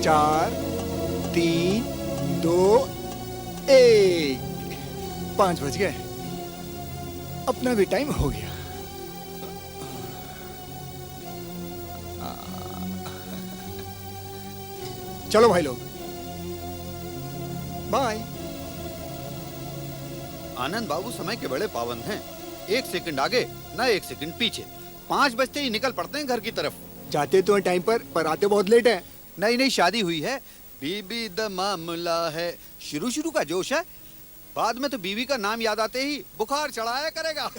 4 3 2 1 5 बज गए। अपना भी टाइम हो गया। चलो भाई लोग, बाय। आनंद बाबू समय के बड़े पाबंद हैं। 1 सेकंड आगे ना 1 सेकंड पीछे। 5 बजते ही निकल पड़ते हैं घर की तरफ। जाते तो टाइम पर आते बहुत लेट है। नई नई शादी हुई है, बीबी द मामला है। शुरू शुरू का जोश है, बाद में तो बीवी का नाम याद आते ही बुखार चढ़ाया करेगा।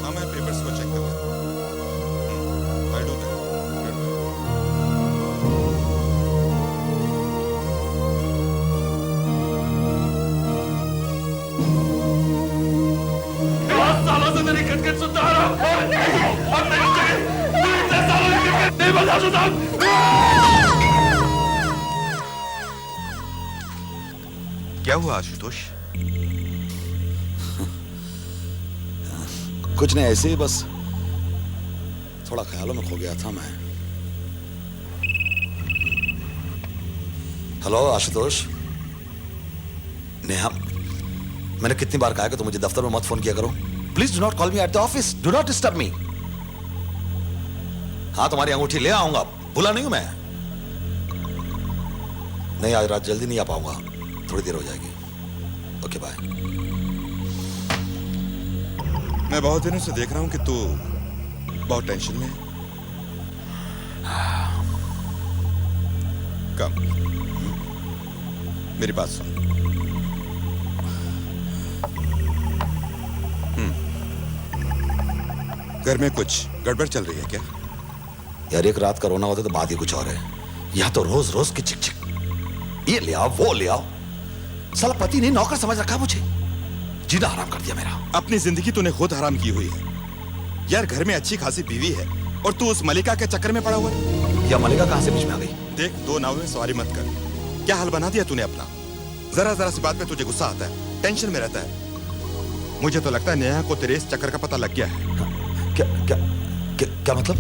हाँ, मैं पेपर्स को चेक कर लेता हूँ। I'll do that. सालों से मेरी खटखट सुनता आ रहा हूं और मेरी जगह तू इतने सालों की खटखट नहीं बजा सुना। क्या हुआ आशुतोष? कुछ नहीं, ऐसे ही बस थोड़ा ख्यालों में खो गया था मैं। हेलो आशुतोष। नेहा, मैंने कितनी बार कहा कि तुम मुझे दफ्तर में मत फोन किया करो। Please do not call me at the office, do not disturb me. हाँ, तुम्हारी अंगूठी ले आऊंगा, भूला नहीं हूं मैं। नहीं, आज रात जल्दी नहीं आ पाऊंगा, थोड़ी देर हो जाएगी। Okay bye. मैं बहुत दिनों से देख रहा हूं कि तू बहुत टेंशन में है। कम, मेरी बात सुन। घर में कुछ गड़बड़ चल रही है क्या? यार, एक रात का रोना होता तो बात ही कुछ और है। यहां तो रोज रोज की चिक चिक, ये ले आओ वो ले आओ। साला पति ने नौकर समझ रखा मुझे, जीना हराम कर दिया मेरा। अपनी जिंदगी तूने खुद हराम की हुई है यार। घर में अच्छी खासी बीवी है और तू उस मलिका के चक्कर में पड़ा हुआ है। या मलिका कहां से बीच में आ गई? देख, 2 नाव में सवारी मत कर। क्या हाल बना दिया तूने अपना। जरा जरा सी बात पे तुझे गुस्सा आता है, टेंशन में रहता है। मुझे तो लगता है नेहा को तेरे इस चक्कर का पता लग गया है। क्या क्या क्या, क्या मतलब?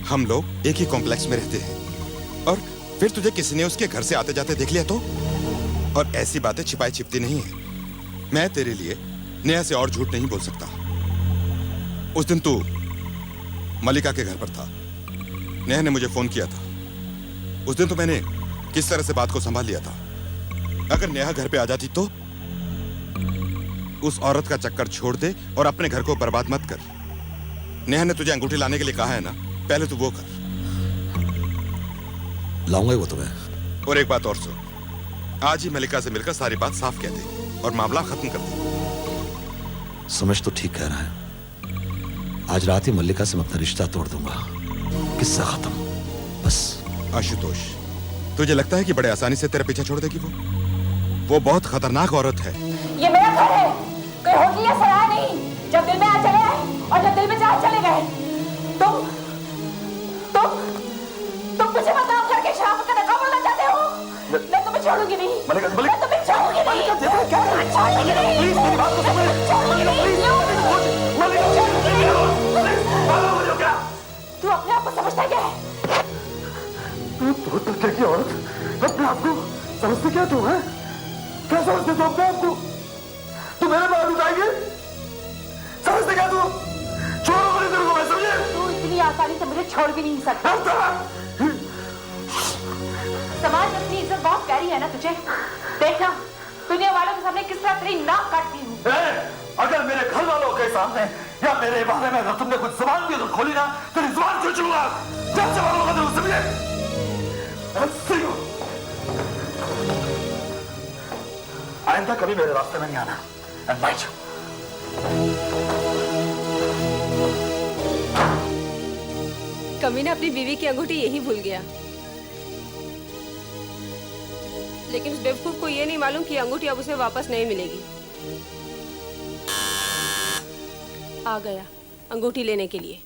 हम लोग एक ही कॉम्प्लेक्स में रहते हैं और फिर तुझे किसी ने उसके घर से आते जाते देख लिया तो? और ऐसी बातें छिपाई छिपती नहीं है। मैं तेरे लिए नेहा से और झूठ नहीं बोल सकता। उस दिन तू मलिका के घर पर था, नेहा ने मुझे फोन किया था। उस दिन तो मैंने किस तरह से बात को संभाल लिया था। अगर नेहा घर पे आ जाती तो? उस औरत का चक्कर छोड़ दे और अपने घर को बर्बाद मत कर। नेहा ने तुझे अंगूठी लाने के लिए कहा है ना, पहले तू वो कर। लाऊंगा वो तुम्हें। और एक बात और सुन, आज ही मलिका से मिलकर सारी बात साफ कह दे और मामला खत्म कर दे। समझ तो ठीक कह रहा है। आज रात ही मल्लिका से मैं अपना रिश्ता तोड़ दूंगा, किस्सा खत्म बस। आशुतोष, तुझे लगता है कि बड़े आसानी से तेरा पीछा छोड़ देगी वो बहुत खतरनाक औरत है। ये मेरा घर है, कोई होटल या सराय नहीं। जब दिल में आ चले आए और जब दिल में चाहे चले गए। तुम मुझे बदनाम करके शराफत का नकाब बोलना चाहते हो? मैं तुम्हें छोड़ूंगी नहीं। मैं तुम्हें छोड़ूंगी नहीं। प्लीज मेरी बात तो समझ। तू अपने आप को समझता क्या है? तू की औरत अपने आप को समझते क्या तू है? क्या समझते तू अपने आप को? तू मेरे बाल उठाएंगे? समझते क्या तू? छोड़ो मुझे, तेरे को मैं समझे? तू इतनी आसानी से मुझे छोड़ भी नहीं सकता। समाज में अपनी इज्जत बहुत प्यारी है ना तुझे? देखना दुनिया वालों के सामने किस तरह तेरी नाक काटती हूँ। अगर मेरे घर वालों के सामने या मेरे बारे में अगर तुमने कुछ जुबान भी तो खोली ना, तेरी जुबान खींचूंगा। जब से वालों का दिल समझे? आइंदा कभी मेरे रास्ते में नहीं आना। कमीना अपनी बीवी की अंगूठी यही भूल गया, लेकिन उस बेवकूफ को ये नहीं मालूम कि अंगूठी अब उसे वापस नहीं मिलेगी। आ गया अंगूठी लेने के लिए।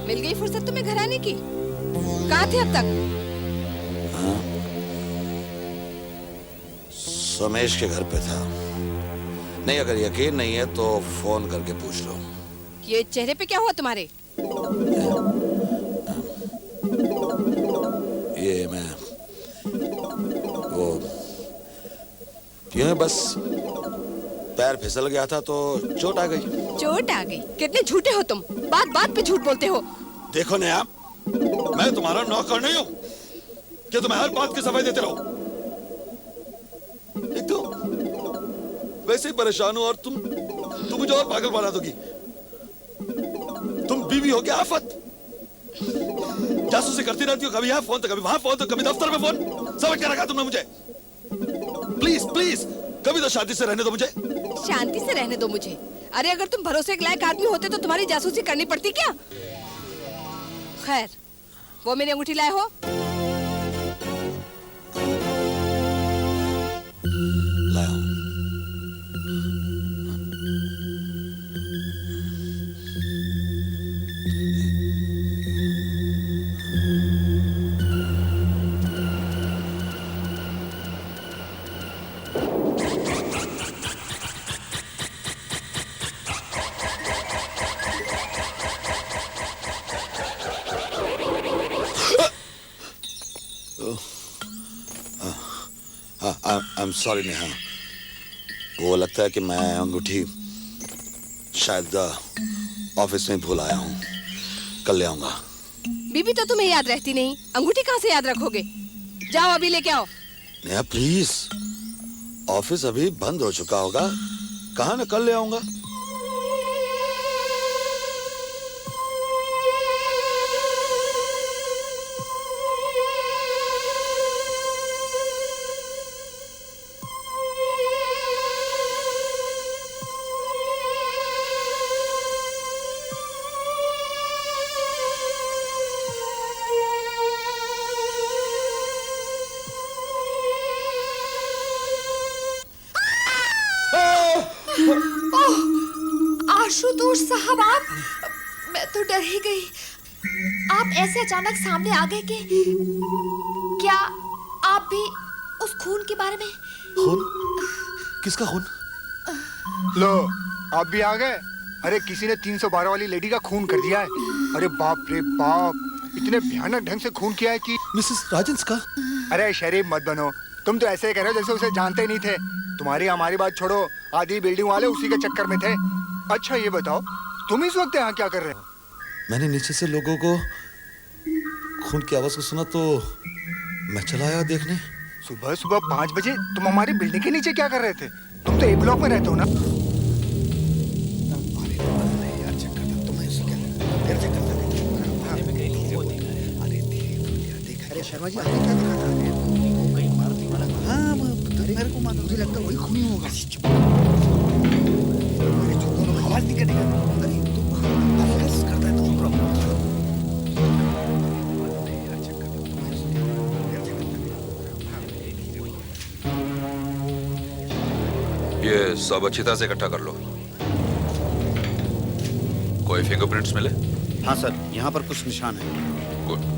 मिल गई फुर्सत तुम्हें घर आने की? कहाँ थे अब तक? सोमेश के घर पे था। नहीं, अगर यकीन नहीं है तो फोन करके पूछ लो। ये चेहरे पे क्या हुआ तुम्हारे? ये मैं वो यूं बस पैर फिसल गया था तो चोट आ गई। चोट आ गई? कितने झूठे हो तुम, बात बात पे झूठ बोलते हो। देखो नया, मैं तुम्हारा नौकर नहीं हूं कि तुम्हें हर बात की सफाई देते रहो। एक तो वैसे ही परेशान हूं और तुम मुझे और पागल बना दोगी। तुम बीवी हो क्या आफत? जासूसी करती रहती हो, कभी यहाँ फोन तो कभी वहां फोन तो कभी दफ्तर में फोन। समझ क्या रखा तुमने मुझे? प्लीज प्लीज कभी तो शांति से रहने दो मुझे। शांति से रहने दो मुझे? अरे अगर तुम भरोसे के लायक आदमी होते तो तुम्हारी जासूसी करनी पड़ती क्या? खैर, वो मेरी अंगूठी लाए हो? लाया हूं। I'm sorry नेहा, वो लगता है कि मैं अंगूठी शायद ऑफिस में भूल आया हूँ। कल ले आऊंगा। बीबी तो तुम्हें याद रहती नहीं, अंगूठी कहाँ से याद रखोगे? जाओ अभी लेके आओ। नेहा प्लीज, ऑफिस अभी बंद हो चुका होगा, कहाँ ना कल ले आऊंगा। आशुतोष साहब, आप, मैं तो डर ही गई। आप ऐसे अचानक सामने आ गए कि क्या आप भी उस खून के बारे में? खून? किसका खून? लो, आप भी आ गए। अरे किसी ने 312 वाली लेडी का खून कर दिया है। अरे बाप रे बाप, इतने भयानक ढंग से खून किया है कि मिसेस राजंस का? अरे शरीफ मत बनो, तुम तो ऐसे ही कह रहे हो जैसे उसे जानते ही नहीं थे। तुम्हारी हमारी बात छोड़ो, आधी बिल्डिंग वाले उसी के चक्कर में थे। अच्छा ये बताओ, तुम इस वक्त यहाँ क्या कर रहे हो? मैंने नीचे से लोगों को खून की आवाज को सुना तो मैं चला आया देखने। सुबह सुबह 5 बजे तुम हमारी बिल्डिंग के नीचे क्या कर रहे थे? तुम तो ए ब्लॉक में रहते हो ना? अरे शर्मा जी, आपने क्या देखा था? हाँ, मेरे को मुझे लगता है वही खूनी होगा। आवाज नहीं करेगा। अरे तुम आवाज करता है तो प्रॉब्लम। ये सब अच्छी तरह से इकट्ठा कर लो। कोई फिंगरप्रिंट्स मिले? हाँ सर, यहाँ पर कुछ निशान है। गुड।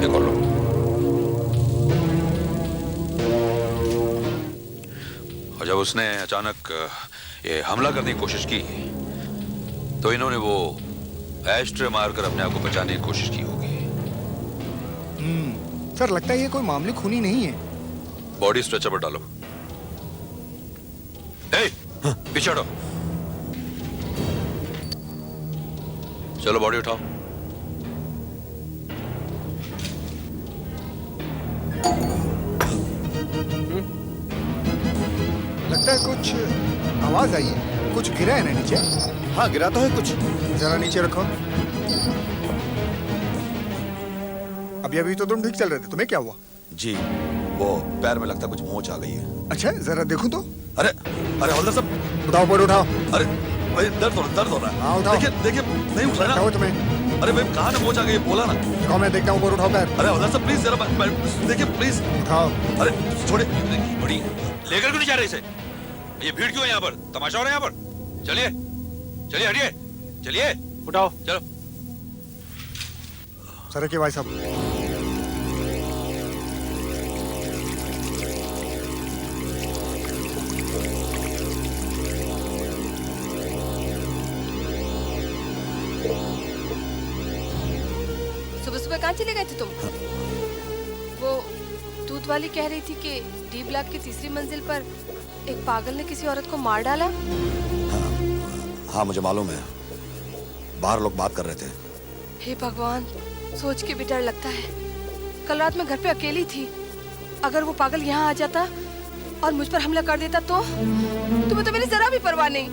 एक और लो। और जब उसने अचानक ये हमला करने की कोशिश की तो इन्होंने वो एस्ट्रे मारकर अपने आप को बचाने की कोशिश की होगी। सर लगता है ये कोई मामूली खूनी नहीं है। बॉडी स्ट्रेचर पर डालो। पीछे हटो। चलो बॉडी उठाओ। लगता है कुछ आवाज आई है, कुछ गिरा है ना नीचे? हाँ, गिरा तो है कुछ। जरा नीचे रखो। अभी तो तुम ठीक चल रहे थे, तुम्हें क्या हुआ? जी, वो पैर में लगता कुछ मोच आ गई है। अच्छा जरा देखो तो। अरे अरे हवलदार साहब, उठाओ ऊपर उठाओ। अरे भाई दर्द हो रहा हाँ, है। उठाओ। देखिए देखिए नहीं उठ रहा उठाओ ना। तुम्हें। अरे भाई कहाँ ना पहुंच आ गई, बोला ना। दिखाओ, मैं देखता हूँ, ऊपर उठाओ पैर। अरे हवलदार साहब प्लीज जरा देखिए प्लीज। उठाओ। अरे छोड़े। बड़ी लेकर क्यों नहीं जा रहे इसे? ये भीड़ क्यों है यहाँ पर? तमाशा हो रहा है यहाँ पर? चलिए चलिए, हटिए, चलिए, उठाओ। चलो। सर के भाई साहब। सुबह सुबह कहाँ चले गए थे तुम? वो दूध वाली कह रही थी कि डी ब्लॉक की तीसरी मंजिल पर एक पागल ने किसी औरत को मार डाला। हाँ मुझे मालूम है, बाहर लोग बात कर रहे थे। हे भगवान, सोच के भी डर लगता है। कल रात मैं घर पे अकेली थी। अगर वो पागल यहाँ आ जाता और मुझ पर हमला कर देता तो? तुम्हें तो मेरी जरा भी परवाह नहीं।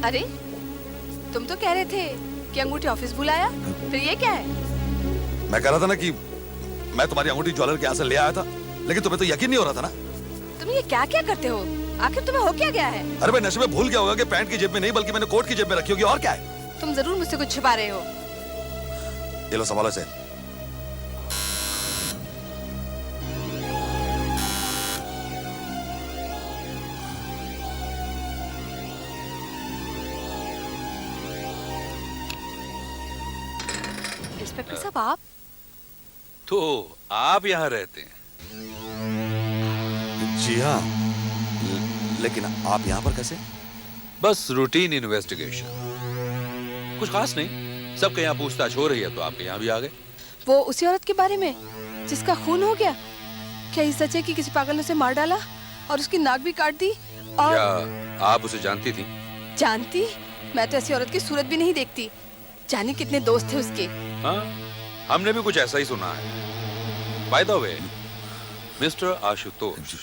अरे तुम तो कह रहे थे कि अंगूठी ऑफिस बुलाया, फिर ये क्या है? मैं कह रहा था ना कि मैं तुम्हारी अंगूठी ज्वेलर के यहाँ से ले आया था, लेकिन तुम्हें तो यकीन नहीं हो रहा था ना। तुम ये क्या क्या करते हो? आखिर तुम्हें हो क्या गया है? अरे भाई नशे में भूल गया होगा कि पैंट की जेब में नहीं बल्कि मैंने कोट की जेब में रखी होगी, और क्या है? तुम जरूर मुझसे कुछ छिपा रहे हो। ये लो संभालो से। इंस्पेक्टर साहब आप? तो आप यहाँ रहते हैं? जी हाँ, लेकिन आप यहाँ पर कैसे? बस रूटीन इन्वेस्टिगेशन, कुछ खास नहीं। सबके यहाँ पूछताछ हो रही है तो आपके यहाँ भी आ गए। वो उसी औरत के बारे में जिसका खून हो गया? क्या ये सच है कि किसी पागल ने उसे मार डाला और उसकी नाक भी काट दी? और क्या आप उसे जानती थी? जानती? मैं तो ऐसी औरत की सूरत भी नहीं देखती। जाने कितने दोस्त थे उसके। हाँ, हमने भी कुछ ऐसा ही सुना है। By the way, mister Ashutosh,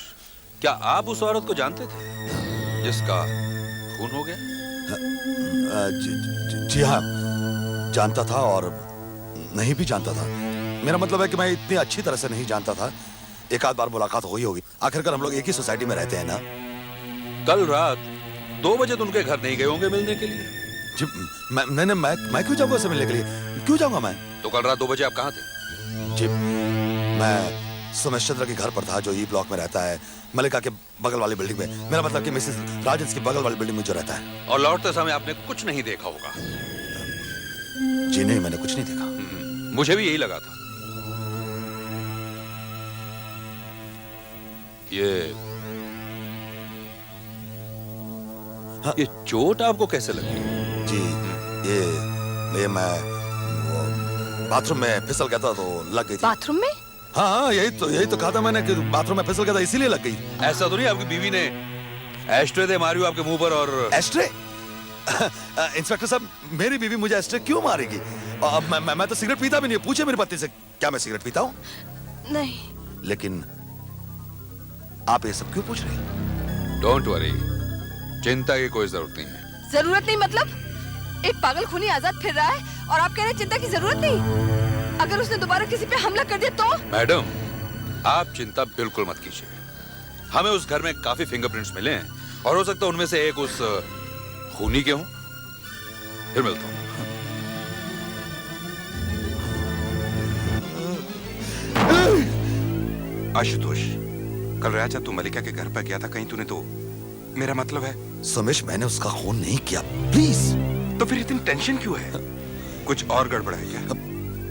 क्या आप उस औरत को जानते थे जिसका खून हो गया? जी हाँ, जानता था और नहीं भी जानता था। मेरा मतलब है कि मैं इतनी अच्छी तरह से नहीं जानता था। एक आध बार मुलाकात हुई होगी, आखिरकार हम लोग एक ही सोसाइटी में रहते हैं ना। कल रात 2 बजे तो उनके घर नहीं गए होंगे मिलने के लिए? जी मैं क्यों जाऊंगा उसे मिलने के लिए? क्यों जाऊंगा मैं? तो कल रात 2 बजे आप कहाँ थे? जी मैं सुमेश चंद्र के घर पर था, जो ई ब्लॉक में रहता है, मलिका के बगल वाली बिल्डिंग में। मेरा मतलब कि मिसेस राजन्स की बगल वाली बिल्डिंग में जो रहता है। और लौटते समय आपने कुछ नहीं देखा होगा? जी नहीं, मैंने कुछ नहीं देखा। मुझे भी यही लगा था। ये चोट आपको कैसे लगी? जी ये मैं बाथरूम में फिसल गया था तो लग गई थी। बाथरूम में? हाँ यही तो कहा था मैंने कि बाथरूम में फिसल गया था इसीलिए लग गई। ऐसा तो नहीं आपकी बीवी ने एस्ट्रे दे मारी हो आपके मुंह पर? और एस्ट्रे? इंस्पेक्टर साहब, मेरी बीवी मुझे एस्ट्रे क्यों मारेगी? मैं तो सिगरेट पीता भी नहीं। पूछे मेरी पत्नी से, क्या मैं सिगरेट पीता हूँ? नहीं। लेकिन आप ये सब क्यों पूछ रहे हैं? डोंट वरी, चिंता की कोई जरूरत नहीं है। जरूरत नहीं मतलब? एक पागल खूनी आजाद फिर रहा है और आप कह रहे हैं चिंता की जरूरत नहीं? अगर उसने दोबारा किसी पे हमला कर दिया तो? मैडम, आप चिंता बिल्कुल मत कीजिए। हमें उस घर में काफी फिंगरप्रिंट्स मिले हैं और हो सकता है उनमें से एक उस खूनी के हों। फिर मिलता हूं। आशुतोष, कल रात जब तू मलिका के घर पर गया था, कहीं तूने तो, मेरा मतलब है सुमेश, मैंने उसका खून नहीं किया, प्लीज। तो फिर इतनी टेंशन क्यों है? कुछ और गड़बड़ है क्या?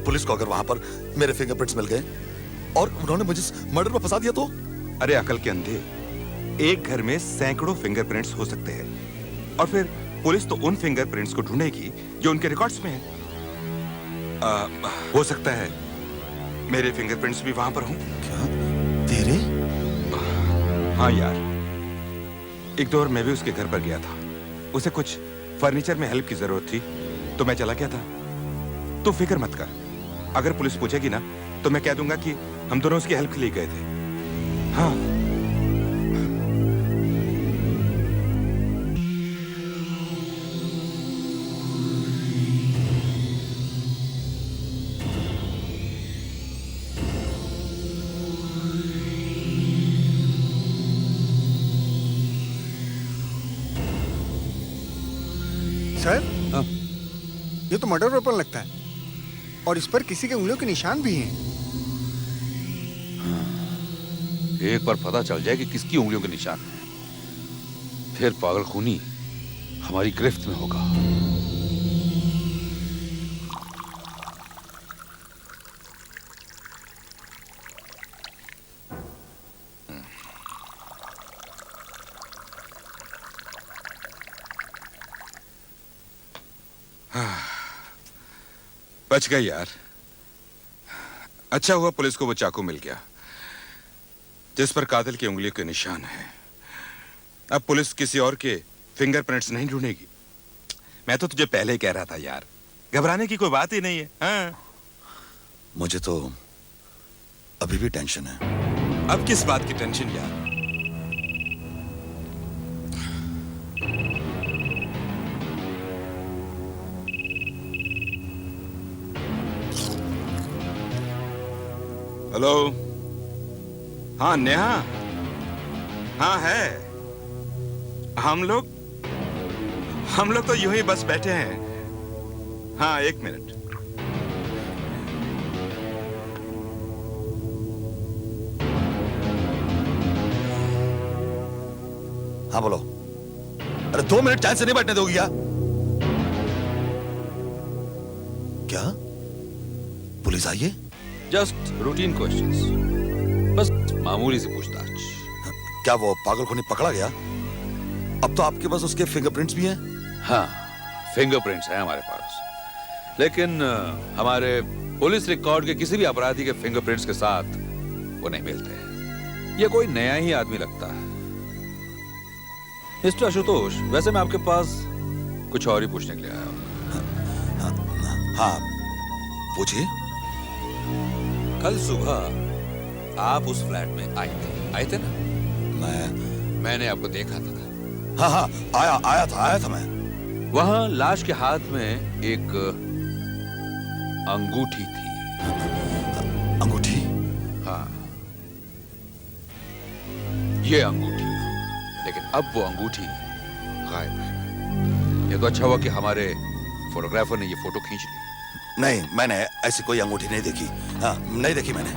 पुलिस को अगर वहां पर मेरे फिंगरप्रिंट्स मिल गए और उन्होंने मुझे मर्डर में फंसा दिया तो? अरे अकल के अंधे, एक घर में सैकड़ों फिंगरप्रिंट्स हो सकते हैं और फिर पुलिस तो उन फिंगरप्रिंट्स को ढूंढेगी जो उनके रिकॉर्ड्स में है। हो सकता है मेरे फिंगरप्रिंट्स भी वहां पर हों। क्या? तेरे? हाँ यार, एक दो और मैं भी उसके घर पर गया था। उसे कुछ फर्नीचर में हेल्प की जरूरत थी तो मैं चला गया था। तू फिक्र मत कर, अगर पुलिस पूछेगी ना तो मैं कह दूंगा कि हम दोनों उसकी हेल्प के लिए गए थे। हाँ। सर हाँ? ये तो मर्डर वेपन लगता है और इस पर किसी के उंगलियों के निशान भी हैं। एक बार पता चल जाए कि किसकी उंगलियों के निशान हैं, फिर पागल खूनी हमारी गिरफ्त में होगा। बच गई यार। अच्छा हुआ पुलिस को वो चाकू मिल गया जिस पर कातिल की उंगलियों के निशान हैं। अब पुलिस किसी और के फिंगरप्रिंट्स नहीं ढूंढेगी। मैं तो तुझे पहले ही कह रहा था यार, घबराने की कोई बात ही नहीं है। हाँ? मुझे तो अभी भी टेंशन है। अब किस बात की टेंशन यार? हेलो, हाँ नेहा, हाँ है। हम लोग तो यूं ही बस बैठे हैं। हाँ, 1 मिनट। हाँ बोलो। अरे 2 मिनट चैन से नहीं बैठने दोगी क्या? क्या पुलिस आई है? जस्ट रूटीन क्वेश्चंस, बस मामूली सी पूछताछ। क्या वो पागल खूनी पकड़ा गया? अब तो आपके पास उसके फिंगरप्रिंट्स भी हैं। हाँ, फिंगरप्रिंट्स हैं हमारे पास, लेकिन हमारे पुलिस रिकॉर्ड के किसी भी अपराधी के फिंगरप्रिंट्स के साथ वो नहीं मिलते। ये कोई नया ही आदमी लगता है। मिस्टर आशुतोष, वैसे मैं आपके पास कुछ और ही पूछने के लिए आया हूँ। हाँ पूछिए। कल सुबह आप उस फ्लैट में आए थे ना? मैंने आपको देखा था। हाँ हाँ, आया था मैं। वहां लाश के हाथ में एक अंगूठी थी। अंगूठी? हाँ, ये अंगूठी। लेकिन अब वो अंगूठी गायब है। ये तो अच्छा हुआ कि हमारे फोटोग्राफर ने ये फोटो खींच ली। नहीं, मैंने ऐसी कोई अंगूठी नहीं देखी। हाँ, नहीं देखी मैंने।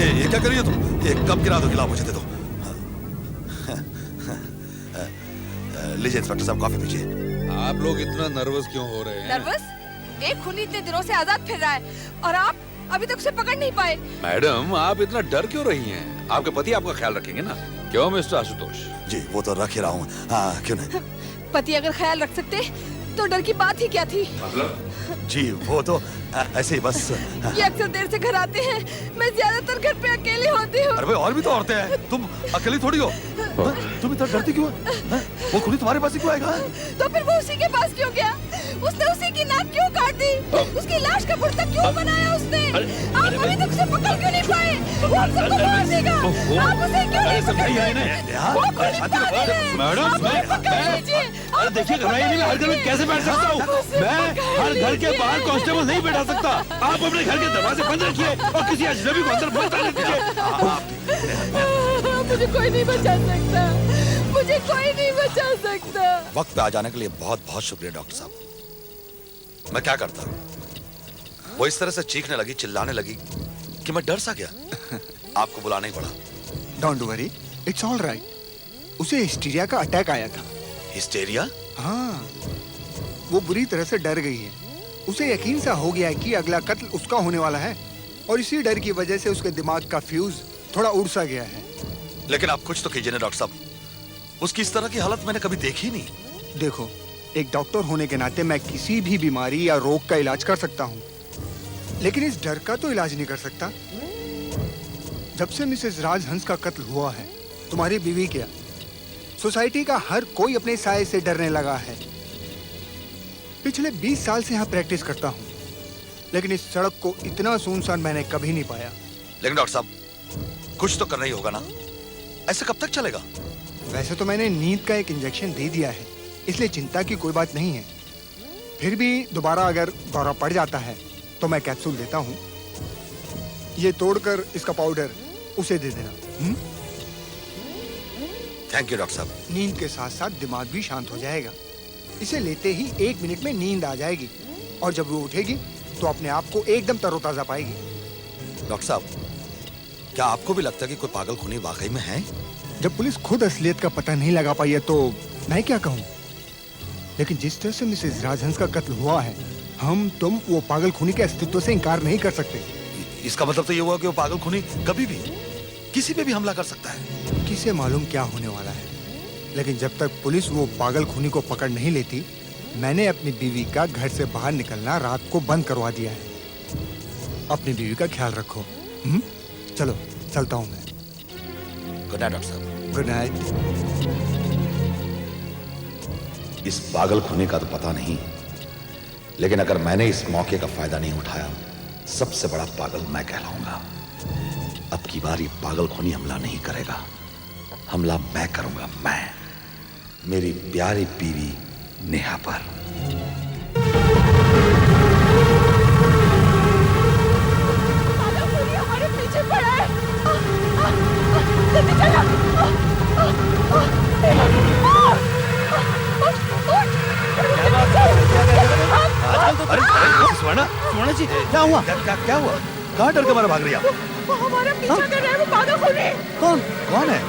ये क्या करिए तुम? ये कब गिरा दो? गिला मुझे दे दो। लीजिए इंस्पेक्टर साहब, कॉफी पीजिए। आप लोग इतना नर्वस क्यों हो रहे हैं? नर्वस? एक खूनी इतने दिनों से आजाद फिर रहा है और आप अभी तक उसे पकड़ नहीं पाए। मैडम, आप इतना डर क्यों रही हैं? आपके पति आपका ख्याल रखेंगे ना? क्यों मिस्टर आशुतोष? जी वो तो रख ही रहा हूँ। हाँ, क्यों नहीं। पति अगर ख्याल रख सकते तो डर की बात ही क्या थी? मतलब? जी वो तो ऐसे ही बस। ये अक्सर देर से घर आते हैं। मैं ज्यादातर घर पे अकेली होती हूँ। अरे भाई, और भी तो औरतें हैं, तुम अकेली थोड़ी हो। तुम इतना डरती क्यों है? वो खुली तुम्हारे पास ही क्यों आएगा? तो फिर वो उसी के पास क्यों गया? उसने उसी की नाक क्यों काट दी? उसकी लाश का पुर्ता क्यों बनाया उसने? आप अभी तक उसे पकड़ क्यों नहीं पाए? वो हम सबको मार देगा। आप उसे क्यों नहीं पकड़े? वो खुली पागल है। मैडम, आप उसे पकड़ लीजिए। अरे देखिए, घबराइए नहीं, मैं हर घर में कैसे बैठ सकता हूँ? मैं हर घर के बाहर कांस्टेबल नहीं बैठा सकता। आप अपने घर के दरवाजे बंद रखिए और किसी अजनबी को अंदर मत आने दीजिए। मुझे कोई नहीं बचा सकता। मुझे कोई नहीं बचा सकता। वक्त पे आ जाने के लिए बहुत बहुत शुक्रिया डॉक्टर साहब। मैं क्या करता? वो इस तरह से चीखने लगी, चिल्लाने लगी कि मैं डर सा गया। आपको बुलाना ही पड़ा। Don't worry, it's all right. उसे हिस्टीरिया का अटैक आया था। हिस्टेरिया? हाँ, वो बुरी तरह से डर गई है। उसे यकीन सा हो गया है कि अगला कत्ल उसका होने वाला है और इसी डर की वजह से उसके दिमाग का फ्यूज थोड़ा उड़ सा गया है। लेकिन आप कुछ तो कीजिए ना डॉक्टर साहब। उसकी इस तरह की हालत मैंने कभी देखी नहीं। देखो, एक डॉक्टर होने के नाते मैं किसी भी बीमारी या रोग का इलाज कर सकता हूँ, लेकिन इस डर का तो इलाज नहीं कर सकता। जब से मिसेस राजहंस का कत्ल हुआ है, तुम्हारी बीवी क्या, सोसाइटी का हर कोई अपने साये से डरने लगा है। पिछले 20 साल से यहाँ प्रैक्टिस करता हूँ, लेकिन इस सड़क को इतना सुनसान मैंने कभी नहीं पाया। लेकिन डॉक्टर साहब, कुछ तो करना ही होगा ना। ऐसे कब तक चलेगा? वैसे तो मैंने नींद का एक इंजेक्शन दे दिया है, इसलिए चिंता की कोई बात नहीं है। फिर भी दोबारा अगर दौरा पड़ जाता है तो मैं कैप्सूल देता हूँ। ये तोड़कर इसका पाउडर उसे दे देना। थैंक यू डॉक्टर साहब। नींद के साथ साथ दिमाग भी शांत हो जाएगा। इसे लेते ही 1 मिनट में नींद आ जाएगी और जब वो उठेगी तो अपने आप को एकदम तरोताजा पाएगी। डॉक्टर साहब, क्या आपको भी लगता है कि कोई पागल खूनी वाकई में है? जब पुलिस खुद असलियत का पता नहीं लगा पाई है तो मैं क्या कहूँ। लेकिन जिस तरह से मिसेज राजहंस का कत्ल हुआ है, हम तुम वो पागल खूनी के अस्तित्व से इनकार नहीं कर सकते। इसका मतलब तो ये हुआ कि वो पागल खूनी कभी भी किसी पे भी हमला कर सकता है। किसे मालूम क्या होने वाला है, लेकिन जब तक पुलिस वो पागल खूनी को पकड़ नहीं लेती, मैंने अपनी बीवी का घर से बाहर निकलना रात को बंद करवा दिया है। अपनी बीवी का ख्याल रखो। चलो चलता हूँ मैं। गुड नाइट डॉक्टर साहब। Good night. इस पागल खूनी का तो पता नहीं, लेकिन अगर मैंने इस मौके का फायदा नहीं उठाया, सबसे बड़ा पागल मैं कहलाऊंगा। अब की बार ये पागल खूनी हमला नहीं करेगा, हमला मैं करूंगा। मैं मेरी प्यारी बीवी नेहा पर। हमारे पीछे पड़ा है। जल्दी चलो। अरे सुवर्णा, सुवर्णा जी क्या हुआ? क्या हुआ? कहाँ डर के मारे भाग रही आप? वो हमारा पीछा कर रहा है, वो पागल खूनी। कौन है?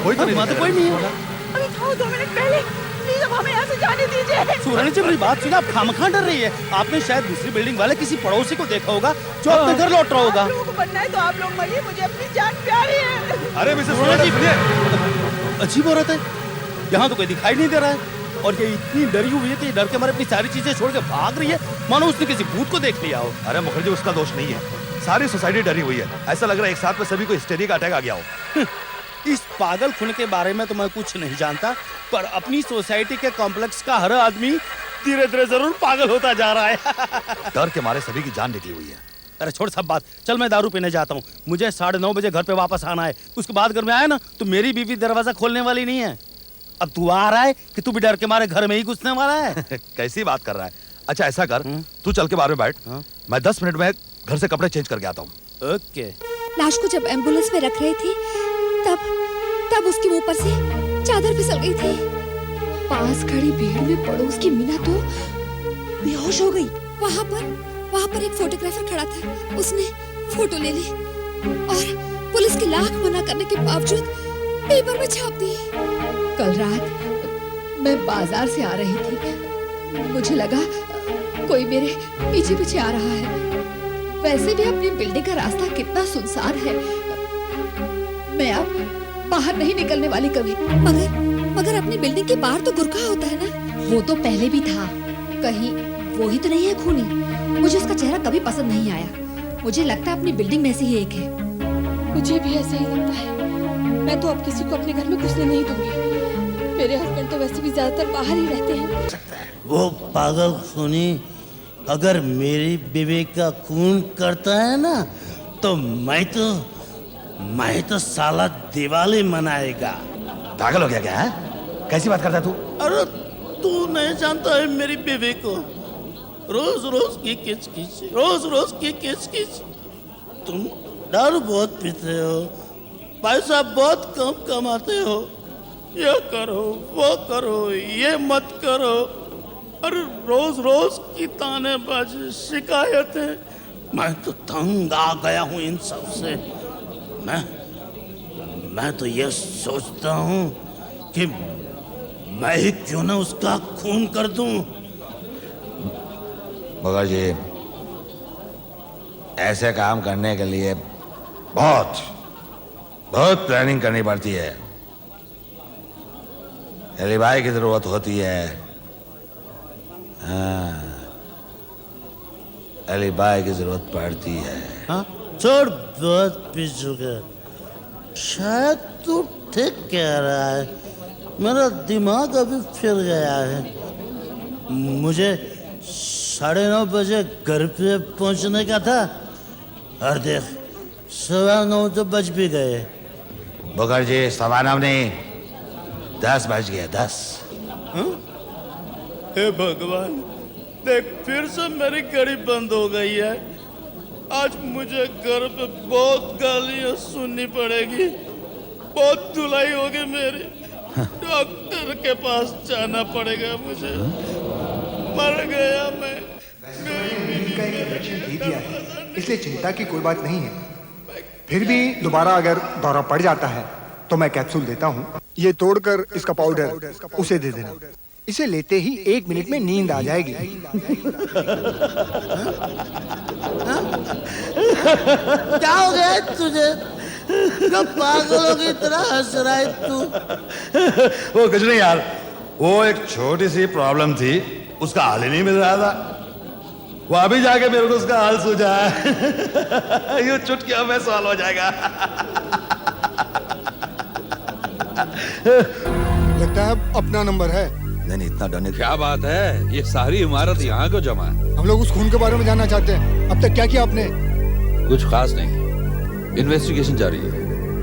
कोई तो नहीं, कोई नहीं है। अभी था 2 मिनट पहले। प्लीज अब हमें यहाँ से जाने दीजिए। सुवर्णा जी मेरी बात सुना, आप खामखा डर रही है। आपने शायद दूसरी बिल्डिंग वाले किसी पड़ोसी को देखा होगा जो अपने घर लौट रहा होगा। आप लोगों को बनना है तो आप लोग मरिए, मुझे अपनी जान प्यारी है। अरे मिसेस सुवर्णा जी सुनिए। अजीब औरत है, यहाँ तो कोई दिखाई नहीं दे रहा है और ये इतनी डरी हुई है कि डर के मारे अपनी सारी चीजें छोड़ के भाग रही है, मानो उसने किसी भूत को देख लिया हो। अरे मुखर्जी, उसका दोष नहीं है, सारी सोसाइटी डरी हुई है। ऐसा लग रहा है एक साथ में सभी को हिस्टेरिया का अटैक आ गया हो। इस पागल खून के बारे में तो मैं कुछ नहीं जानता, पर अपनी सोसाइटी के कॉम्प्लेक्स का हर आदमी धीरे धीरे जरूर पागल होता जा रहा है। डर के मारे सभी की जान निकली हुई है। अरे छोड़ सब बात, चल मैं दारू पीने जाता हूँ। मुझे 9:30 बजे घर पे वापस आना है। उसके बाद घर में आया ना तो मेरी बीवी दरवाजा खोलने वाली नहीं है। अब तू आ रहा है कि तू भी डर के मारे घर में ही घुसने वाला है? कैसी बात कर रहा है? अच्छा ऐसा कर, तू चल के बाहर में बैठ, मैं 10 मिनट में घर से कपड़े चेंज करके आता हूँ। ओके। लाश को जब एम्बुलेंस में रख रहे थे तब उसके मुंह पर से चादर फिसल गई थी। पास खड़ी भीड़ में पड़ोस की मीना तो बेहोश हो गई। वहाँ पर एक फोटोग्राफर खड़ा था, उसने फोटो ले ली और पुलिस के लाख मना करने के बावजूद पेपर में छाप दी। कल रात मैं बाजार से आ रही थी, मुझे लगा कोई मेरे पीछे पीछे आ रहा है। वैसे भी अपनी बिल्डिंग का रास्ता कितना सुनसान है, मैं अब बाहर नहीं निकलने वाली कभी। मगर अपनी बिल्डिंग के बाहर तो गुरखा होता है ना। वो तो पहले भी था, कहीं वो ही तो नहीं है खूनी। मुझे उसका चेहरा कभी पसंद नहीं आया। मुझे लगता है अपनी बिल्डिंग में से ही एक है। मुझे भी ऐसा ही लगता है। मैं तो अब किसी को अपने घर में घुसने नहीं दूंगी। मेरे हस्बैंड तो वैसे भी ज्यादातर बाहर ही रहते हैं। वो पागल खूनी अगर मेरी बीवी का खून करता है ना तो मैं तो साला दिवाली मनाएगा। पागल हो गया क्या है? कैसी बात करता है तू? अरे तू नहीं जानता है मेरी बीवी को? रोज रोज की किचकिच। तुम दारू बहुत पीते हो, पैसा बहुत कम कमाते हो, ये करो वो करो ये मत करो। अरे रोज रोज की तानेबाजी, शिकायतें। मैं तो तंग आ गया हूँ इन सब से। मैं तो ये सोचता हूँ कि मैं ही क्यों ना उसका खून कर दूं। मगर जी ऐसे काम करने के लिए बहुत प्लानिंग करनी पड़ती है, एलिबाई की जरूरत होती है। हाँ, एलिबाई की जरूरत पड़ती है। हाँ? छोड़, बहुत पी चुका। शायद तू ठीक कह रहा है, मेरा दिमाग अभी फिर गया है। मुझे 9:30 बजे घर पे पहुंचने का था और देख 9:15 तो बज भी गए। मुखर्जी 9:15 नहीं, 10 बज गए, 10। हे भगवान, देख फिर से मेरी गाड़ी बंद हो गई है। आज मुझे घर पे बहुत गालियां सुननी पड़ेगी, बहुत धुलाई होगी मेरी। डॉक्टर के पास जाना पड़ेगा मुझे। मर गया मैं। का एक इंजेक्शन दे दिया है, इसलिए चिंता की कोई बात नहीं है। फिर भी दोबारा अगर दौरा पड़ जाता है तो मैं कैप्सूल देता हूँ। ये तोड़कर इसका पाउडर उसे दे देना। इसे लेते ही 1 मिनट में नींद आ जाएगी। क्या हो गया तुझे? कब पागलों की तरह हंस रहा है तू? वो कुछ नहीं यार, वो एक छोटी सी प्रॉब्लम थी, उसका हल ही नहीं मिल रहा था। वो अभी जाके मेरे को उसका हाल सूझा है। ये चुटकियों में सॉल्व हो जाएगा। लगता है अपना नंबर है। नहीं इतना डरने क्या बात है, ये सारी इमारत यहाँ क्यों जमा है? हम लोग उस खून के बारे में जानना चाहते हैं। अब तक क्या किया आपने? कुछ खास नहीं, इन्वेस्टिगेशन जारी है।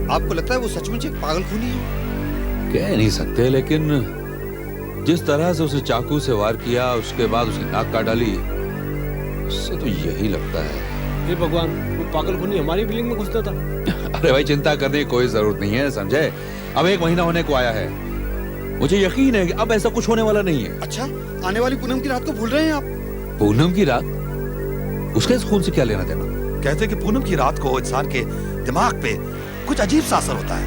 आपको लगता है वो सचमुच एक पागल खूनी है? कह नहीं सकते, लेकिन जिस तरह से उसे चाकू से वार किया, उसके बाद उसकी नाक काट डाली, उससे तो यही लगता है। हे भगवान, वो पागल खूनी हमारी बिल्डिंग में घुसता था। अरे भाई, चिंता करने की कोई जरूरत नहीं है, समझे? अब 1 महीना होने को आया है, मुझे यकीन है कि अब ऐसा कुछ होने वाला नहीं है। अच्छा, आने वाली पूनम की रात को भूल रहे हैं आप? पूनम की रात? उसके इस खून से क्या लेना देना? कहते हैं कि पूनम की रात को इंसान के दिमाग पे कुछ अजीब सा असर होता है,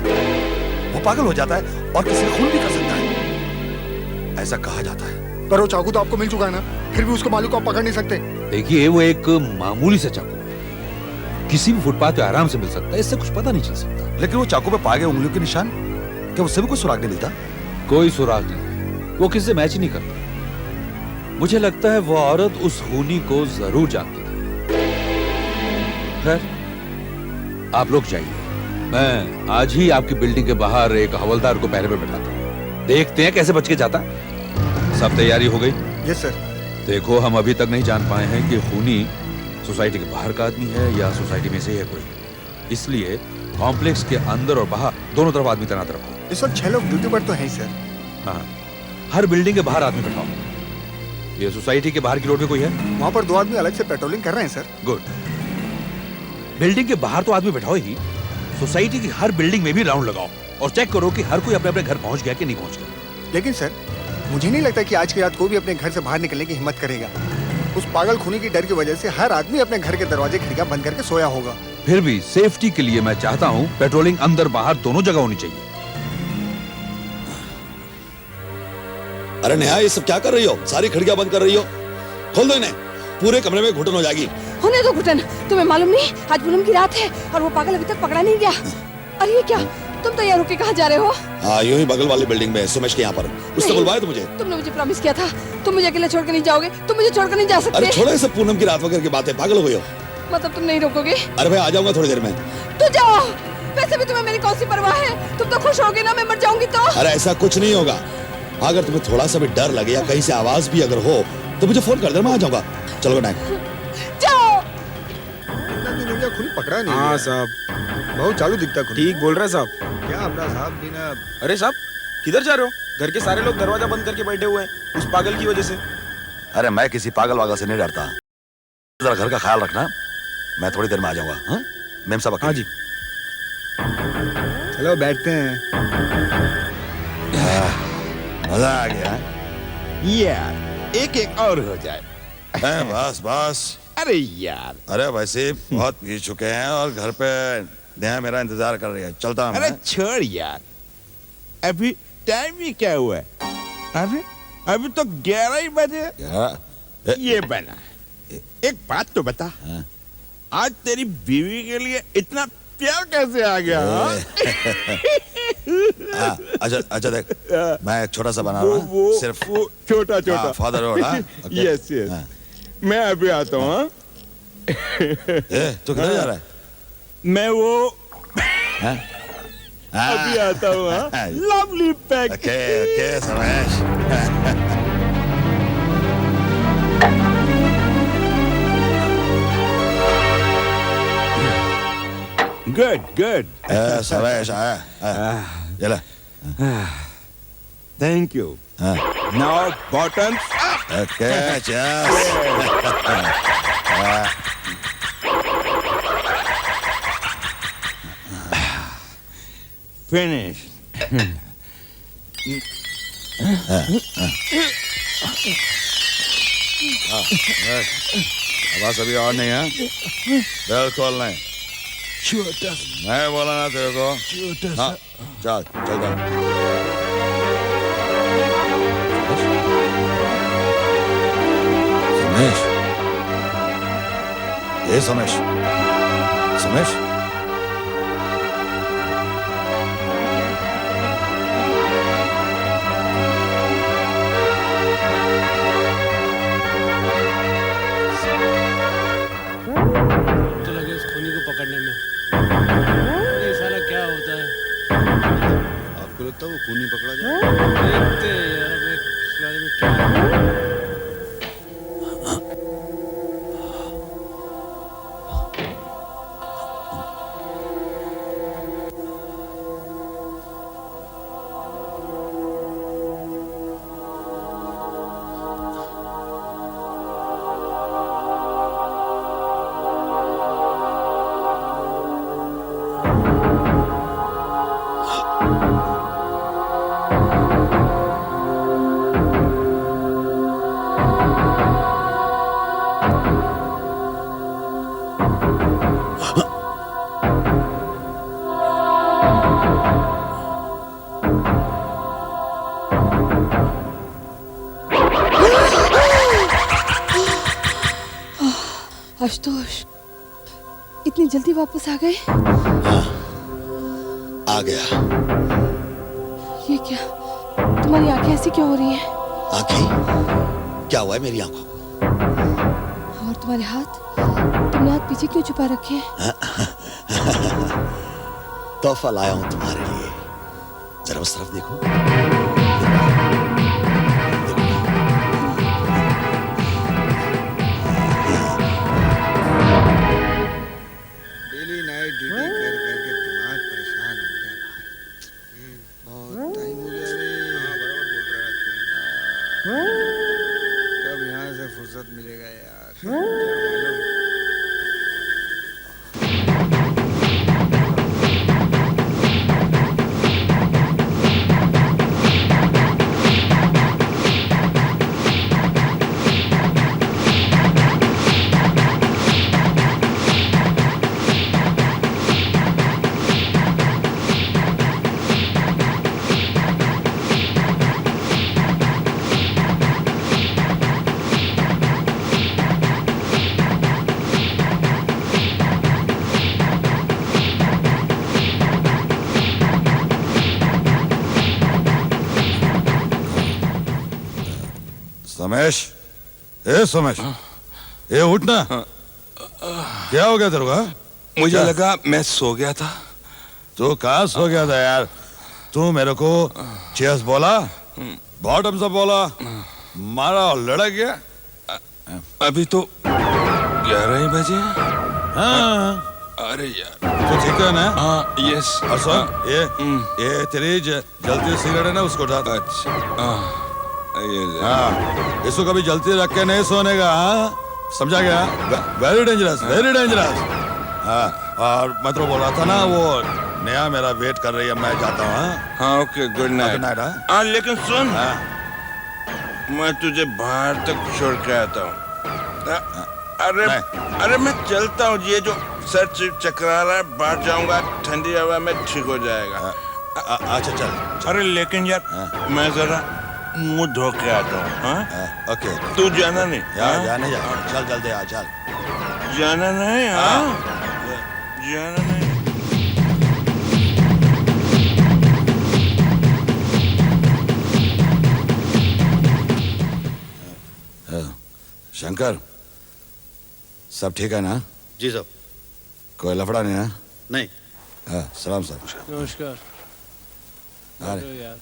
वो पागल हो जाता है और किसी का खून भी कर सकता है, ऐसा कहा जाता है। पर वो चाकू तो आपको मिल चुका है ना, फिर भी उसको मालिक को आप पकड़ नहीं सकते। देखिए, वो एक मामूली सा चाकू है, किसी भी फुटपाथ पे आराम से मिल सकता है, इससे कुछ पता नहीं चल सकता। लेकिन वो चाकू पे पाए गए उंगलियों के निशान, क्या उससे भी कोई सुराग नहीं मिलता? कोई सुराग नहीं, वो किसी से मैच ही नहीं करता। मुझे लगता है वो औरत उस खूनी को जरूर जानती थी। खैर, आप लोग जाइए, मैं आज ही आपकी बिल्डिंग के बाहर एक हवलदार को पहरे पे बैठाता हूँ, देखते हैं कैसे बच के जाता। सब तैयारी हो गई? Yes sir. देखो, हम अभी तक नहीं जान पाए हैं कि खूनी सोसाइटी के बाहर का आदमी है या सोसाइटी में से है कोई, इसलिए कॉम्प्लेक्स के अंदर और बाहर दोनों तरफ आदमी तैनात रखो। इस वक्त 6 लोग ड्यूटी पर तो हैं सर। हाँ, हर बिल्डिंग के बाहर आदमी बैठाओ। ये सोसाइटी के बाहर की रोड पे कोई है? वहाँ पर 2 आदमी अलग से पेट्रोलिंग कर रहे हैं सर। गुड। बिल्डिंग के बाहर तो आदमी बैठाओ ही, सोसाइटी की हर बिल्डिंग में भी राउंड लगाओ और चेक करो कि हर कोई अपने अपने घर पहुंच गया कि नहीं पहुंच गया। लेकिन सर, मुझे नहीं लगता कि आज की रात कोई भी अपने घर से बाहर निकलने की हिम्मत करेगा। उस पागल खूनी की डर की वजह से हर आदमी अपने घर के दरवाजे खिड़कियां बंद करके सोया होगा। फिर भी सेफ्टी के लिए मैं चाहता हूँ पेट्रोलिंग अंदर बाहर दोनों जगह होनी चाहिए। अरे नेहा, ये सब क्या कर रही हो? सारी खिड़कियां बंद कर रही हो? खोल दो इन्हें, पूरे कमरे में घुटन हो जाएगी। होने दो घुटन। तुम्हें मालूम नहीं, आज पूनम की रात है और वो पागल अभी तक पकड़ा नहीं गया। अरे ये क्या, तुम तैयार होके कहाँ जा रहे हो? हाँ, यूं ही बगल वाली बिल्डिंग में, सुमेश के यहाँ पर। उसने बुलवाया तो मुझे। तुमने मुझे प्रॉमिस किया था, तुम मुझे अकेले छोड़ के नहीं जाओगे, तुम मुझे छोड़ कर नहीं जा सकते। अरे छोड़ो सब पूनम की रात वगैरह की बातें, पागल हो गई हो? मतलब तुम नहीं रोकोगे? अरे भाई, आ जाऊंगा थोड़ी देर में। तो जाओ, वैसे भी तुम्हें मेरी कौन सी परवाह है? तुम तो खुश होगे ना मैं मर जाऊंगी तो? अरे ऐसा कुछ नहीं होगा, अगर तुम्हें थोड़ा सा भी डर लगे या कहीं से आवाज भी अगर हो तो मुझे फोन कर दे, मैं आ जाऊंगा। चलो गुड नाइट। जाओ। खूनी पकड़ा नहीं। हाँ साहब, बहुत चालू दिखता खूनी। ठीक बोल रहे हैं साहब। क्या अपना साहब बिना। अरे साहब, किधर जा रहे हो? घर के सारे लोग दरवाजा बंद करके बैठे हुए हैं उस पागल की वजह से। अरे मैं किसी पागल वागल से नहीं डरता, जरा घर का ख्याल रखना, मैं थोड़ी देर में आ जाऊंगा। हाँ मेम साहब? हाँ जी। चलो बैठते हैं। मजा आ गया यार, एक और हो जाए। बस बस। अरे यार, अरे वैसे बहुत पी चुके हैं और घर पे नेहा मेरा इंतजार कर रही है, चलता हूं अरे मैं। छोड़ यार, अभी टाइम ही क्या हुआ है? अरे अभी तो 11 ही बजे। ये बना, एक बात तो बता, आज तेरी बीवी के लिए इतना प्यार कैसे आ गया? अच्छा देख, मैं एक छोटा सा बना रहा हूँ, सिर्फ वो छोटा छोटा फादर रोड। यस यस, मैं अभी आता हूँ। तू किधर जा रहा है? मैं वो अभी आता हूँ। Lovely pack. ओके समेश। गुड समेश आया, चला। Thank you. Now bottoms up. Okay, चल। फिनिश। बस अभी और नहीं है, बिल्कुल नहीं। छोटा मैं बोला ना तेरे को। छोटा हाँ, चल चल चल। समेश, ये समेश, समेश। तो लगे उस खूनी को पकड़ने में। अरे साला क्या होता है? आपको लगता है वो खूनी पकड़ा जाए? देखते हैं यार अब इस बारे में क्या। आशुतोष, इतनी जल्दी वापस आ गए? हाँ, आ गया। ये क्या? तुम्हारी आंखें ऐसी क्यों हो रही हैं? आंखें? क्या हुआ है मेरी आंखों को? और तुम्हारे हाथ? तुमने हाथ पीछे क्यों छुपा रखे हैं? तोहफा लाया हूं तुम्हारे लिए, जरा उस तरफ देखो। डेली नाइट ड्यूटी कर करके दिमाग परेशान हो गया भाई। बहुत टाइम हो गया रे। हाँ, बराबर बोल रहा है तू। कब यहाँ से फुर्सत मिलेगा यार? क्या मालूम। समेश, ए समेश, ये उठना। क्या हो गया तेरे को? मुझे क्या? लगा मैं सो गया था। तू कहाँ सो गया था यार? तू मेरे को चेस बोला, बॉटम अप बोला, मारा और लड़क गया। अभी तो 11 ही बजे हैं। हाँ, अरे यार, तो ठीक है ना? हाँ, यस। और सुन, ये तेरी जलती सिगरेट है ना, उसको उठा दे। अच्छा, ये ले। हाँ, इसको कभी जलती रख के नहीं सोने का, हाँ? समझा गया? Very dangerous, very dangerous. हाँ, और मैं तो बोल रहा था ना, वो नया मेरा वेट कर रही है, मैं जाता हूँ। हाँ, हाँ, okay, good night. Good night. हाँ, लेकिन सुन, हाँ, मैं तुझे बाहर तक छोड़ के आता हूँ। अरे अरे मैं चलता हूँ, ये जो सर चकरा रहा है, बाहर जाऊंगा, ठंडी हवा में ठीक हो जाएगा। अच्छा चल। अरे लेकिन यार, मैं जरा मुंह धो के आता हूँ। हाँ, ओके। तू जाना नहीं? यार जाने जा, चल जल्दी आ, चल। जाना नहीं? हाँ, जाना नहीं। शंकर, सब ठीक है ना? जी साहब। कोई लफड़ा नहीं ना? नहीं। हाँ, सलाम साहब। नमस्कार। अरे यार,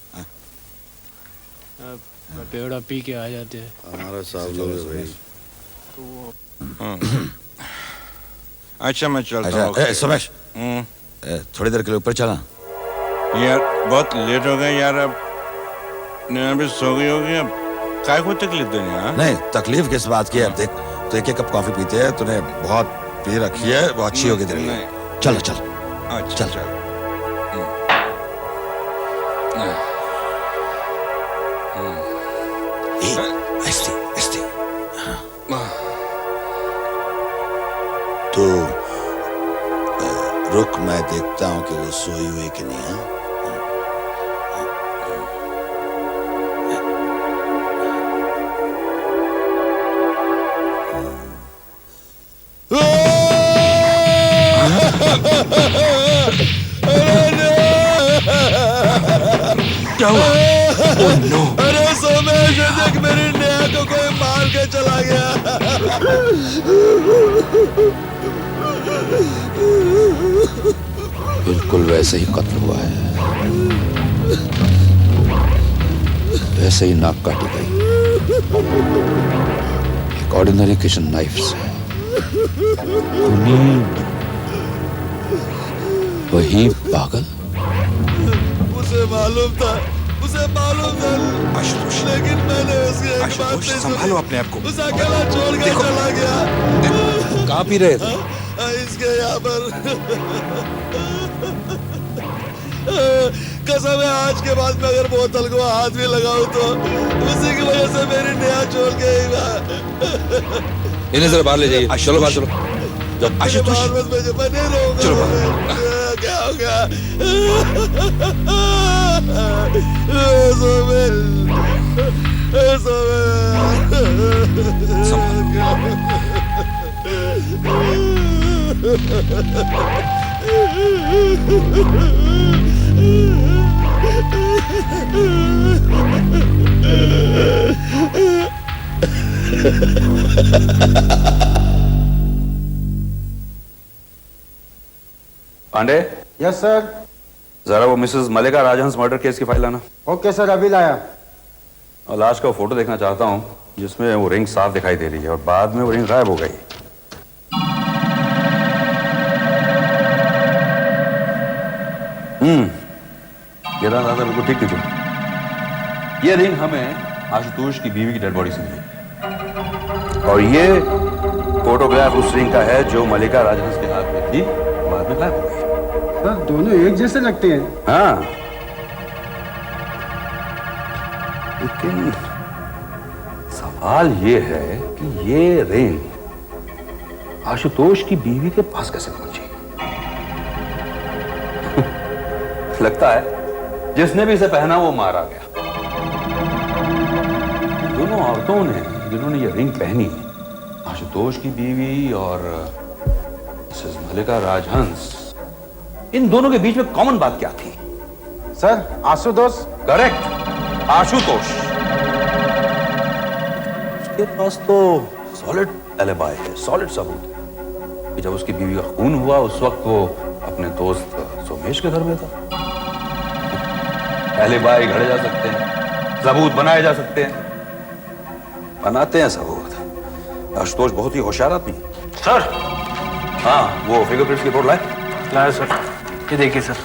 पेड़ा पी के आ जाते हैं। हमारा साहब लोग है भाई। अच्छा, मैं चलता अच्छा, हूँ। ए समेश, थोड़ी देर के लिए ऊपर चला। यार बहुत लेट हो गया यार, अब नैना भी सो गई होगी, अब काय को तकलीफ देनी? हाँ, नहीं, तकलीफ किस बात की है? अब देख, तो एक कप कॉफी पीते हैं, तूने बहुत पी रखी है, वो अच्छी होगी तेरे लिए। चल चल अच्छा चल। तो रुक, मैं देखता हूं कि वो सोई हुई कि नहीं। हाँ, क्या हुआ? Oh, no. अरे सोमेश, देख मेरी नेहा को कोई मार के चला गया। बिल्कुल वैसे ही कत्ल हुआ है, वैसे ही नाक काटी गई, एक ऑर्डिनरी किचन नाइफ से। वही पागल। उसे मालूम था आशुतोष, लेकिन मैंने उसकी एक बात आशुतोष, नहीं संभालो सुनी। अपने आप को। उसे अकेला छोड़ के चला गया। कहाँ पी रहे थे? इसके यहाँ पर कसम है, आज के बाद में अगर बोतल को हाथ भी लगाऊं तो उसी की वजह से मेरी नेहा छोड़ के ही इन्हें जरा बाहर ले जाइए। चलो बाहर चलो। आशुतोष, मैं नहीं रहूंगा। चलो क्या हो गया? पांडे। Yes sir. जरा वो Mrs Mallika Rajhans murder case की फाइल लाना। ओके सर, अभी लाया। और लास्ट का फोटो देखना चाहता हूँ जिसमें वो रिंग साफ दिखाई दे रही है और बाद में वो रिंग गायब हो गई। ये दादा बिल्कुल ठीक थी। ये रिंग हमें आशुतोष की बीवी की डेड बॉडी से मिली और ये फोटोग्राफ उस रिंग का है जो मलिका राजहंस के हाथ में थी, बाद में गायब हो गई। सर दोनों एक जैसे लगते हैं। हाँ, लेकिन सवाल ये है कि ये रिंग आशुतोष की बीवी के पास कैसे पहुंची? लगता है जिसने भी इसे पहना वो मारा गया। दोनों औरतों ने जिन्होंने ये रिंग पहनी, आशुतोष की बीवी और मिसेस मलिका राजहंस, इन दोनों के बीच में कॉमन बात क्या थी? सर आशुतोष। करेक्ट, आशुतोष। उसके पास तो सॉलिड एलिबाई है, सॉलिड सबूत कि जब उसकी बीवी का खून हुआ उस वक्त वो अपने दोस्त सोमेश के घर में था। एलिबाई घड़े जा सकते हैं, सबूत बनाए जा सकते हैं, बनाते हैं सबूत। आशुतोष बहुत ही होशियार आदमी है। सर, हाँ, वो फिंगरप्रिंट्स की रिपोर्ट लाया सर। ये देखिए सर,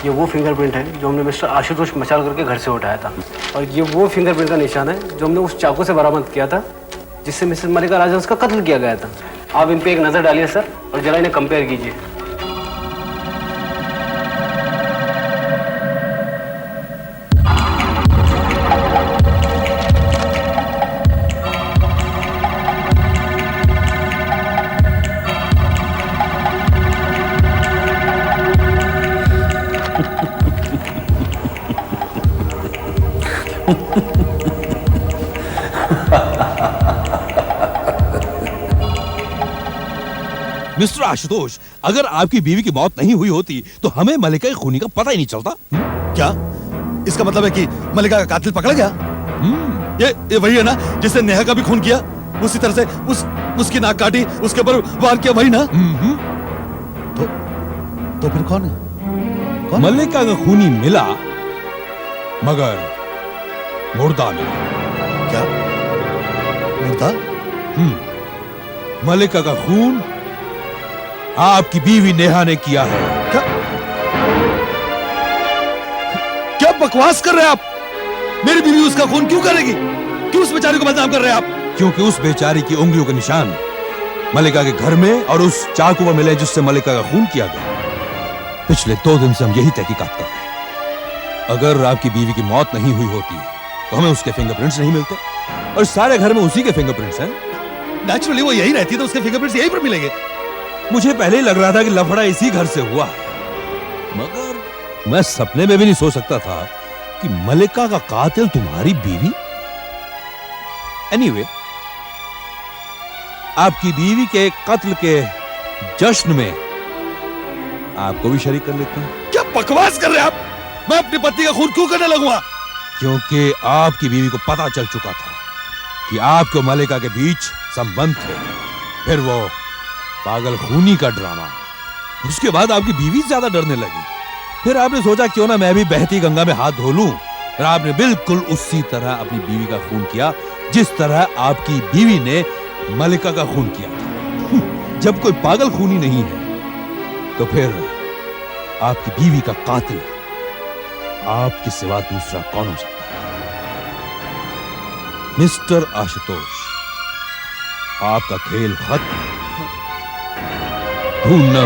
ये वो फिंगरप्रिंट है जो हमने मिस्टर आशुतोष मचाल करके घर से उठाया था और ये वो फिंगरप्रिंट का निशान है जो हमने उस चाकू से बरामद किया था जिससे मिसेस मलिका राजहंस का कत्ल किया गया था। आप इन पे एक नजर डालिए सर और जरा इन्हें कंपेयर कीजिए। मिस्टर आशुतोष, अगर आपकी बीवी की मौत नहीं हुई होती तो हमें मलिका की खूनी का पता ही नहीं चलता। क्या इसका मतलब है कि मलिका का कातिल पकड़ा गया? ये वही है ना जिसने नेहा का भी खून किया, उसी तरह से उसकी नाक काटी, उसके ऊपर वार किया, वही ना? तो फिर कौन है? मलिका का खूनी मिला मगर मुर्दा मिला। क्या मुर्दा? मलिका का खून आपकी बीवी नेहा ने किया है। क्या बकवास कर रहे हैं आप? मेरी बीवी उसका खून क्यों करेगी? क्यों उस बेचारी को बदनाम कर रहे हैं आप? क्योंकि उस बेचारी की उंगलियों के निशान मलिका के घर में और उस चाकू में मिले जिससे मलिका का खून किया गया। पिछले 2 दिन से हम यही तहकीकात कर रहे हैं अगर आपकी बीवी की मौत नहीं हुई होती तो हमें उसके फिंगरप्रिंट्स नहीं मिलते, और सारे घर में उसी के फिंगरप्रिंट्स हैं। नेचुरली वो यही रहती तो उसके फिंगरप्रिंट्स यहीं पर मिलेंगे। मुझे पहले ही लग रहा था कि लफड़ा इसी घर से हुआ है, मगर मैं सपने में भी नहीं सोच सकता था कि मलिका का कातिल तुम्हारी बीवी। एनीवे, आपकी बीवी के कत्ल के जश्न में आपको भी शरीक कर लेते हैं। क्या बकवास कर रहे हैं आप? मैं अपनी पत्नी का खून क्यों करने लगूंगा? क्योंकि आपकी बीवी को पता चल चुका था कि आपके और मलिका के बीच संबंध थे। फिर वो पागल खूनी का ड्रामा, उसके बाद आपकी बीवी ज्यादा डरने लगी। फिर आपने सोचा क्यों ना मैं भी बहती गंगा में हाथ धो लूं। फिर आपने बिल्कुल उसी तरह अपनी बीवी का खून किया जिस तरह आपकी बीवी ने मलिका का खून किया था। जब कोई पागल खूनी नहीं है तो फिर आपकी बीवी का कातिल आपके सिवा दूसरा कौन हो सकता है? मिस्टर आशुतोष, आपका खेल खत्म। ढूंढना